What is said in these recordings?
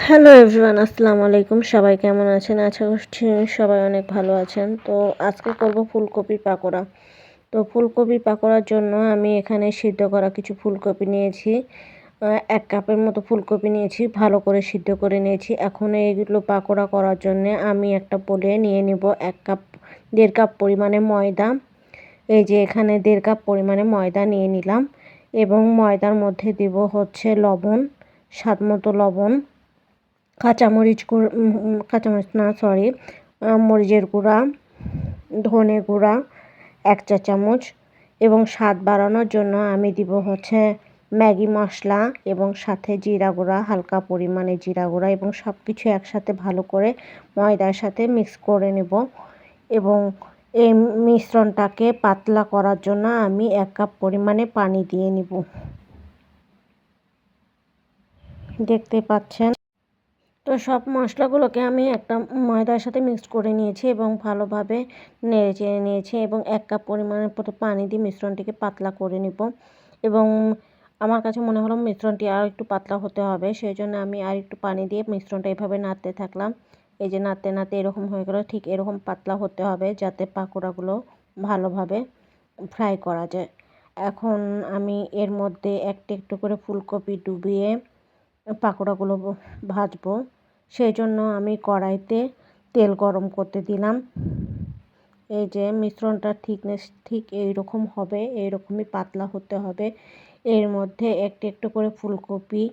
Hello everyone, আসসালামু আলাইকুম। সবাই কেমন আছেন? আশা করছি সবাই অনেক ভালো আছেন। তো আজকে করব ফুলকপির পাকোড়া। তো ফুলকপির পাকোড়ার জন্য আমি এখানে সিদ্ধ করা কিছু ফুলকপি নিয়েছি। ১ কাপের মতো ফুলকপি নিয়েছি, ভালো করে সিদ্ধ করে নিয়েছি। এখন এইগুলো পাকোড়া করার জন্য আমি একটা বোলে নিয়ে নিব ১.৫ কাপ পরিমাণে ময়দা। এই যে এখানে ১.৫ কাপ পরিমাণে ময়দা নিয়ে নিলাম এবং ময়দার মধ্যে দিব হচ্ছে লবণ, স্বাদমতো লবণ, কাঁচামরিচ না সরি মরিচের গুঁড়া, ধনে গুঁড়া ১ চা চামচ এবং স্বাদ বাড়ানোর জন্য আমি দিব হচ্ছে ম্যাগি মশলা এবং সাথে জিরা গুঁড়া, হালকা পরিমাণে জিরা গুঁড়া এবং সব কিছু একসাথে ভালো করে ময়দার সাথে মিক্স করে নেব এবং এই মিশ্রণটাকে পাতলা করার জন্য আমি ১ কাপ পরিমাণে পানি দিয়ে নিব। দেখতে পাচ্ছেন। তো সব মশলাগুলোকে আমি একটা ময়দার সাথে মিক্সড করে নিয়েছি এবং ভালোভাবে নেড়ে চেড়ে নিয়েছি এবং ১ কাপ পরিমাণের মতো পানি দিয়ে মিশ্রণটিকে পাতলা করে নেব এবং আমার কাছে মনে হলো মিশ্রণটি আর একটু পাতলা হতে হবে, সেই জন্য আমি আর একটু পানি দিয়ে মিশ্রণটা এভাবে নাড়তে থাকলাম। এই যে নাড়তে নাড়তে এরকম হয়ে গেল। ঠিক এরকম পাতলা হতে হবে যাতে পাকোড়াগুলো ভালোভাবে ফ্রাই করা যায়। এখন আমি এর মধ্যে একটু একটু করে ফুলকপি ডুবিয়ে পাকোড়াগুলো ভাজবো। সেই জন্য আমি কড়াইতে তেল গরম করতে দিলাম। এই যে মিশ্রণটা থিকনেস ঠিক এইরকম হবে, এইরকমই পাতলা হতে হবে। এর মধ্যে একটু একটু করে ফুলকপি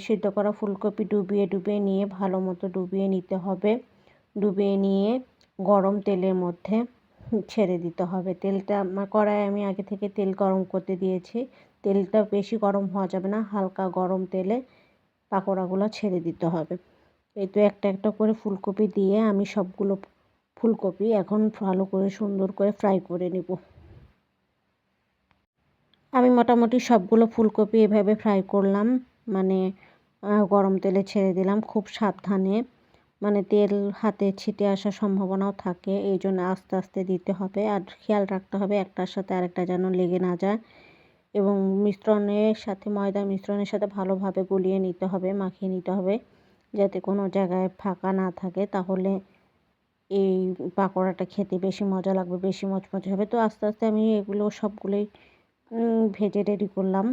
সিদ্ধ করা ফুলকপি ডুবিয়ে ডুবিয়ে নিয়ে ভালো মতো ডুবিয়ে নিতে হবে। ডুবিয়ে নিয়ে গরম তেলের মধ্যে ছেড়ে দিতে হবে। তেলটা কড়াইয়ে আমি আগে থেকে তেল গরম করতে দিয়েছি। তেলটা বেশি গরম হওয়া যাবে না, হালকা গরম তেলে পাকোড়াগুলো ছেড়ে দিতে হবে। এই তো একটা একটা করে ফুলকপি দিয়ে আমি সবগুলো ফুলকপি এখন ভালো করে সুন্দর করে ফ্রাই করে নেব। আমি মোটামুটি সবগুলো ফুলকপি এভাবে ফ্রাই করলাম, মানে গরম তেলে ছেড়ে দিলাম খুব সাবধানে, মানে তেল হাতে ছিটে আসার সম্ভাবনাও থাকে, এই জন্য আস্তে আস্তে দিতে হবে আর খেয়াল রাখতে হবে একটার সাথে আরেকটা যেন লেগে না যায় এবং মিশ্রণের সাথে ময়দা মিশ্রণের সাথে ভালোভাবে গলিয়ে নিতে হবে, মাখিয়ে নিতে হবে যাতে কোনো জায়গায় ফাঁকা না থাকে, তাহলে এই পাকোড়াটা খেতে বেশি মজা লাগবে, বেশি মচমচে হবে। তো আস্তে আস্তে আমি এগুলো সবগুলোই ভেজে রেডি করলাম।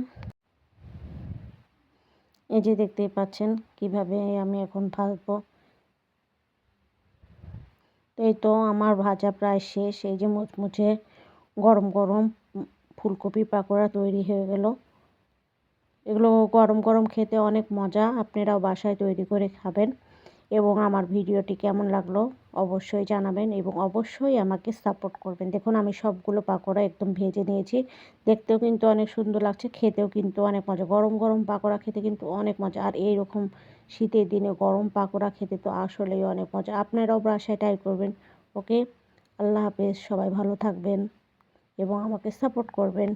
এই যে দেখতেই পাচ্ছেন কিভাবে আমি এখন ভাজবো। এই তো আমার ভাজা প্রায় শেষ। এই যে মুচমুচে গরম গরম ফুলকপি পাকোড়া তৈরি হয়ে গেল। এগুলো গরম গরম খেতে অনেক মজা, আপনারাও বাসায় তৈরি করে খাবেন এবং আমার ভিডিওটি কেমন লাগলো অবশ্যই জানাবেন এবং অবশ্যই আমাকে সাপোর্ট করবেন। দেখুন আমি সবগুলো পাকোড়া একদম ভেজে নিয়েছি, দেখতেও কিন্তু অনেক সুন্দর লাগছে, খেতেও কিন্তু অনেক মজা। গরম গরম পাকোড়া খেতে কিন্তু অনেক মজা, আর এইরকম শীতের দিনে গরম পাকোড়া খেতে তো আসলেই অনেক মজা। আপনারাও বাসায় ট্রাই করবেন। ওকে, আল্লাহ হাফেজ, সবাই ভালো থাকবেন এবং আমাকে সাপোর্ট করবেন।